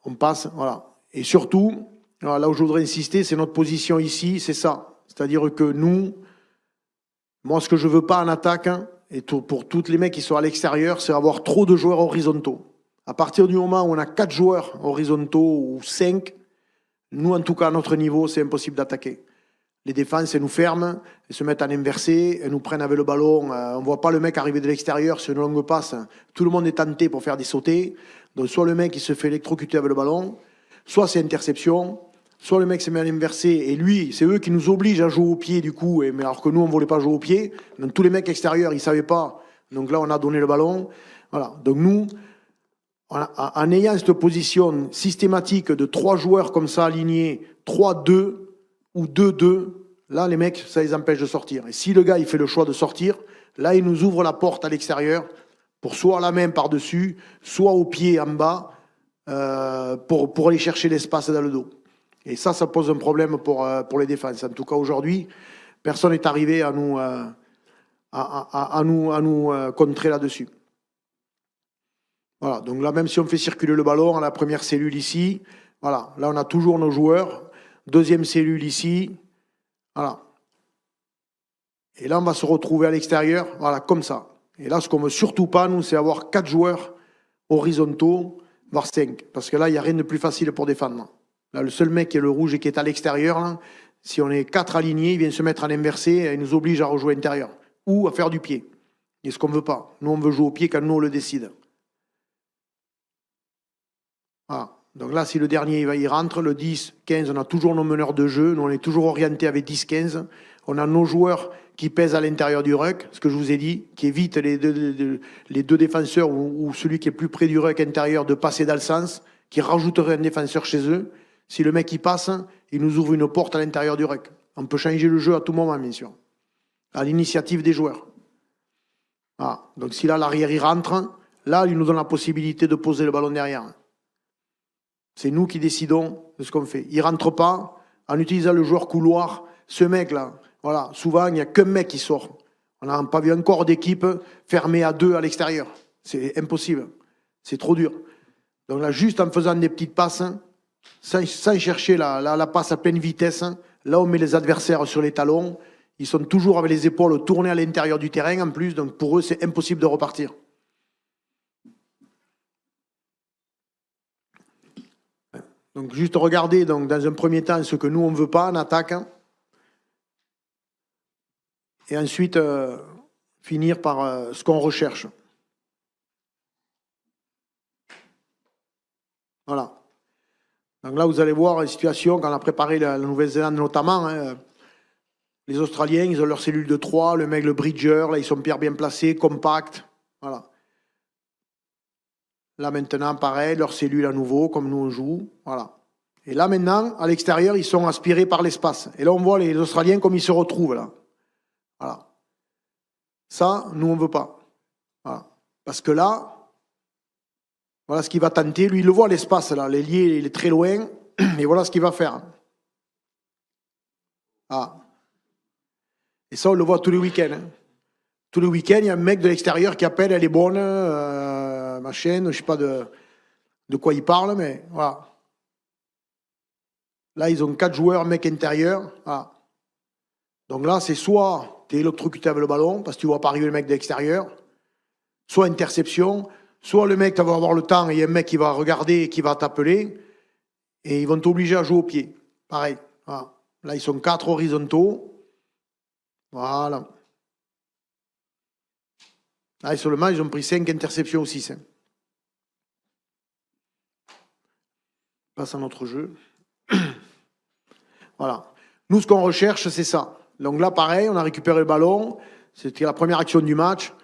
On passe, voilà. Et surtout, voilà, là où je voudrais insister, c'est notre position ici, c'est ça. C'est-à-dire que nous, moi, ce que je veux pas en attaque, hein, et pour tous les mecs qui sont à l'extérieur, c'est avoir trop de joueurs horizontaux. À partir du moment où on a 4 joueurs horizontaux ou 5, nous, en tout cas, à notre niveau, c'est impossible d'attaquer. Les défenses, elles nous ferment, elles se mettent en inversé, elles nous prennent avec le ballon. On ne voit pas le mec arriver de l'extérieur sur une longue passe. Tout le monde est tenté pour faire des sautés. Donc, soit le mec, il se fait électrocuter avec le ballon, soit c'est interception, soit le mec se met à l'inversé. Et lui, c'est eux qui nous obligent à jouer au pied, du coup. Mais alors que nous, on ne voulait pas jouer au pied. Donc, tous les mecs extérieurs, ils ne savaient pas. Donc là, on a donné le ballon. Voilà. Donc, nous, en ayant cette position systématique de 3 joueurs comme ça alignés, 3-2 ou 2-2, là, les mecs, ça les empêche de sortir. Et si le gars, il fait le choix de sortir, là, il nous ouvre la porte à l'extérieur pour soit la main par-dessus, soit au pied en bas, pour aller chercher l'espace dans le dos. Et ça pose un problème pour les défenses. En tout cas, aujourd'hui, personne n'est arrivé à nous contrer là-dessus. Voilà, donc là, même si on fait circuler le ballon à la première cellule ici, voilà, là, on a toujours nos joueurs. Deuxième cellule ici, voilà. Et là, on va se retrouver à l'extérieur, voilà, comme ça. Et là, ce qu'on ne veut surtout pas, nous, c'est avoir 4 joueurs horizontaux, voire 5. Parce que là, il n'y a rien de plus facile pour défendre. Là, le seul mec qui est le rouge et qui est à l'extérieur, là, si on est 4 alignés, il vient se mettre en inversé et il nous oblige à rejouer intérieur. Ou à faire du pied. Et ce qu'on ne veut pas. Nous, on veut jouer au pied quand nous, on le décide. Voilà. Donc là, si le dernier il rentre, le 10, 15, on a toujours nos meneurs de jeu. Nous, on est toujours orienté avec 10, 15. On a nos joueurs qui pèsent à l'intérieur du ruck, ce que je vous ai dit, qui évitent les deux défenseurs ou celui qui est plus près du ruck intérieur de passer dans le sens, qui rajouterait un défenseur chez eux. Si le mec il passe, il nous ouvre une porte à l'intérieur du ruck. On peut changer le jeu à tout moment, bien sûr, à l'initiative des joueurs. Voilà. Donc si là, l'arrière il rentre, là, il nous donne la possibilité de poser le ballon derrière. C'est nous qui décidons de ce qu'on fait. Il ne rentre pas en utilisant le joueur couloir. Ce mec-là, voilà, souvent, il n'y a qu'un mec qui sort. On n'a pas vu encore d'équipe fermée à 2 à l'extérieur. C'est impossible. C'est trop dur. Donc là, juste en faisant des petites passes, sans chercher la passe à pleine vitesse, là, on met les adversaires sur les talons. Ils sont toujours avec les épaules tournées à l'intérieur du terrain en plus. Donc pour eux, c'est impossible de repartir. Donc juste regarder donc, dans un premier temps ce que nous on ne veut pas en attaque. Et ensuite finir par ce qu'on recherche. Voilà. Donc là vous allez voir la situation quand on a préparé la Nouvelle-Zélande notamment. Hein, les Australiens, ils ont leur cellule de 3, le mec, le bridger, là ils sont bien placés, compacts. Voilà. Là maintenant, pareil, leur cellule à nouveau, comme nous on joue. Voilà. Et là maintenant, à l'extérieur, ils sont aspirés par l'espace. Et là, on voit les Australiens comme ils se retrouvent là. Voilà. Ça, nous, on ne veut pas. Voilà. Parce que là, voilà ce qu'il va tenter. Lui, il le voit l'espace là. L'ailier, il est très loin. Et voilà ce qu'il va faire. Ah. Et ça, on le voit tous les week-ends. Hein. Tous les week-ends, il y a un mec de l'extérieur qui appelle, elle est bonne, machin, je ne sais pas de quoi il parle, mais voilà. Là, ils ont 4 joueurs, mec intérieur. Voilà. Donc là, c'est soit tu es électrocuté avec le ballon, parce que tu ne vois pas arriver le mec de l'extérieur, soit interception, soit le mec, tu vas avoir le temps, et il y a un mec qui va regarder et qui va t'appeler, et ils vont t'obliger à jouer au pied. Pareil. Voilà. Là, ils sont 4 horizontaux. Voilà. Là, seulement, ils ont pris 5 interceptions ou 6. Passe à notre jeu. Voilà. Nous, ce qu'on recherche, c'est ça. Donc là, pareil, on a récupéré le ballon. C'était la première action du match.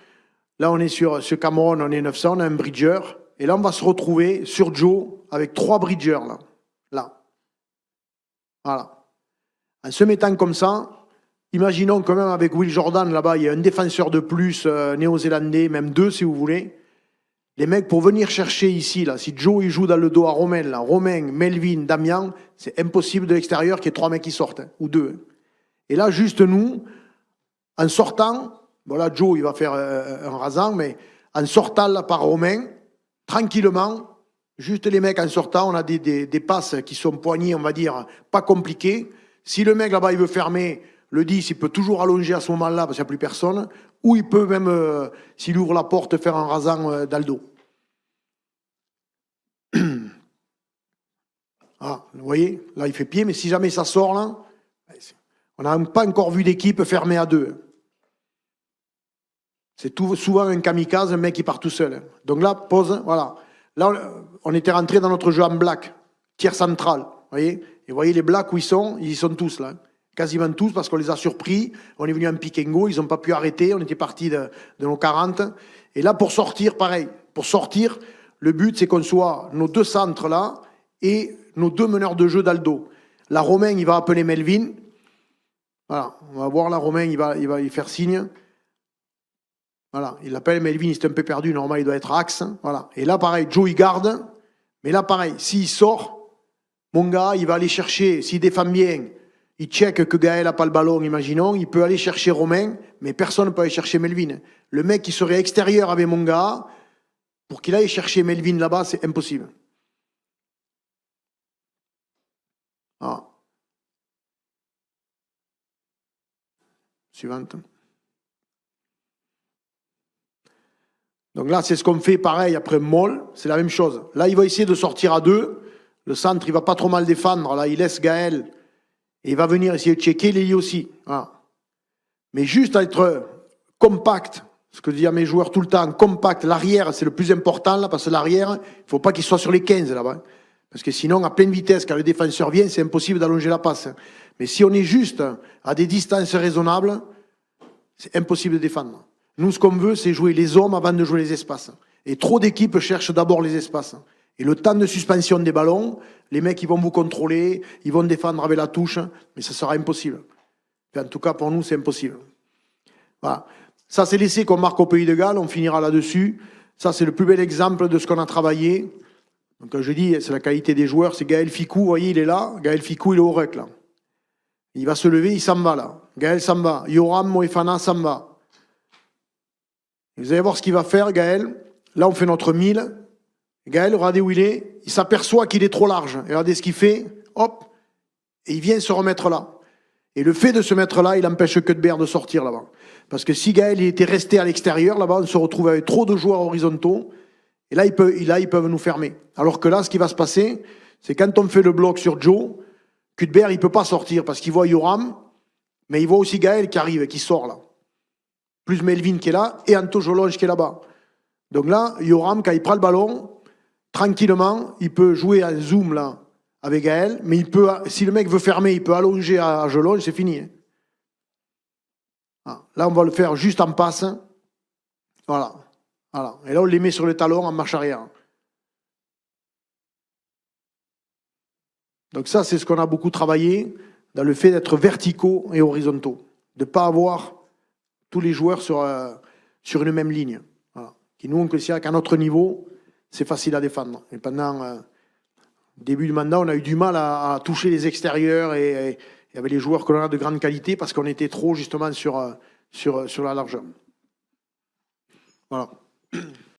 Là, on est sur Cameroun, on est 900, on a un bridger. Et là, on va se retrouver sur Joe avec 3 bridgers. Là. Voilà. En se mettant comme ça, imaginons quand même avec Will Jordan, là-bas, il y a un défenseur de plus néo-zélandais, même 2 si vous voulez. Les mecs, pour venir chercher ici, là, si Joe il joue dans le dos à Romain, là, Romain, Melvin, Damien, c'est impossible de l'extérieur qu'il y ait 3 mecs qui sortent, hein, ou 2. Hein. Et là, juste nous, en sortant, voilà, Joe, il va faire un rasant, mais en sortant là par Romain, tranquillement, Juste les mecs en sortant, on a des passes qui sont poignées, on va dire, pas compliquées. Si le mec là-bas, il veut fermer le 10, il peut toujours allonger à ce moment-là parce qu'il n'y a plus personne. Ou il peut même, s'il ouvre la porte, faire un rasant dans le dos. Ah, vous voyez, là il fait pied, mais si jamais ça sort là, on n'a pas encore vu d'équipe fermée à deux. C'est souvent un kamikaze, un mec qui part tout seul. Donc là, pause, voilà. Là, on était rentré dans notre jeu en black, tiers central, vous voyez. Et vous voyez les blacks où ils y sont tous là. Quasiment tous, parce qu'on les a surpris. On est venu en pick and go, ils n'ont pas pu arrêter, on était parti de nos 40. Et là, pour sortir, pareil. Pour sortir, le but, c'est qu'on soit nos deux centres là et nos deux meneurs de jeu dans le dos. Là, Romain, il va appeler Melvin. Voilà, on va voir là, Romain, il va y faire signe. Voilà, il l'appelle Melvin, il est un peu perdu, normalement il doit être axe. Voilà. Et là, pareil, Joe, il garde. Mais là, pareil, s'il sort, mon gars, il va aller chercher, s'il défend bien, il check que Gaël n'a pas le ballon, imaginons, il peut aller chercher Romain, mais personne ne peut aller chercher Melvin. Le mec qui serait extérieur avec mon gars, pour qu'il aille chercher Melvin là-bas, c'est impossible. Ah. Suivante. Donc là, c'est ce qu'on fait pareil après Moll, c'est la même chose. Là, il va essayer de sortir à deux. Le centre, il va pas trop mal défendre. Là, il laisse Gaël. Et il va venir essayer de checker Léli aussi. Voilà. Mais juste à être compact, ce que je dis à mes joueurs tout le temps, compact, l'arrière, c'est le plus important là, parce que l'arrière, il ne faut pas qu'il soit sur les 15 là-bas. Parce que sinon, à pleine vitesse, quand le défenseur vient, c'est impossible d'allonger la passe. Mais si on est juste à des distances raisonnables, c'est impossible de défendre. Nous, ce qu'on veut, c'est jouer les hommes avant de jouer les espaces. Et trop d'équipes cherchent d'abord les espaces. Et le temps de suspension des ballons, les mecs, ils vont vous contrôler, ils vont défendre avec la touche, mais ça sera impossible. Enfin, en tout cas, pour nous, c'est impossible. Voilà. Ça, c'est l'essai qu'on marque au Pays de Galles, on finira là-dessus. Ça, c'est le plus bel exemple de ce qu'on a travaillé. Donc, quand je dis, c'est la qualité des joueurs, c'est Gaël Ficou, vous voyez, il est là. Gaël Ficou, il est au rec, là. Il va se lever, il s'en va, là. Gaël s'en va. Yoram Moefana s'en va. Vous allez voir ce qu'il va faire, Gaël. Là, on fait notre 1000. Gaël, regardez où il est. Il s'aperçoit qu'il est trop large. Et regardez ce qu'il fait. Hop. Et il vient se remettre là. Et le fait de se mettre là, il empêche Cuthbert de sortir là-bas. Parce que si Gaël il était resté à l'extérieur, là-bas, on se retrouve avec trop de joueurs horizontaux. Et là, ils peuvent nous fermer. Alors que là, ce qui va se passer, c'est quand on fait le bloc sur Joe, Cuthbert, il ne peut pas sortir parce qu'il voit Yoram, mais il voit aussi Gaël qui arrive, qui sort là. Plus Melvin qui est là, et Anto Jolonge qui est là-bas. Donc là, Yoram, quand il prend le ballon, tranquillement, il peut jouer en zoom là, avec Gaël, mais il peut, si le mec veut fermer, il peut allonger à Jolonge, c'est fini. Ah, là, on va le faire juste en passe. Voilà. Voilà. Et là, on les met sur le talon en marche arrière. Donc ça, c'est ce qu'on a beaucoup travaillé dans le fait d'être verticaux et horizontaux. De ne pas avoir tous les joueurs sur une même ligne. Voilà. Et nous, on considère qu'à notre niveau, c'est facile à défendre. Et pendant le début du mandat, on a eu du mal à toucher les extérieurs et avec les joueurs que l'on a de grande qualité parce qu'on était trop justement sur la largeur. Voilà.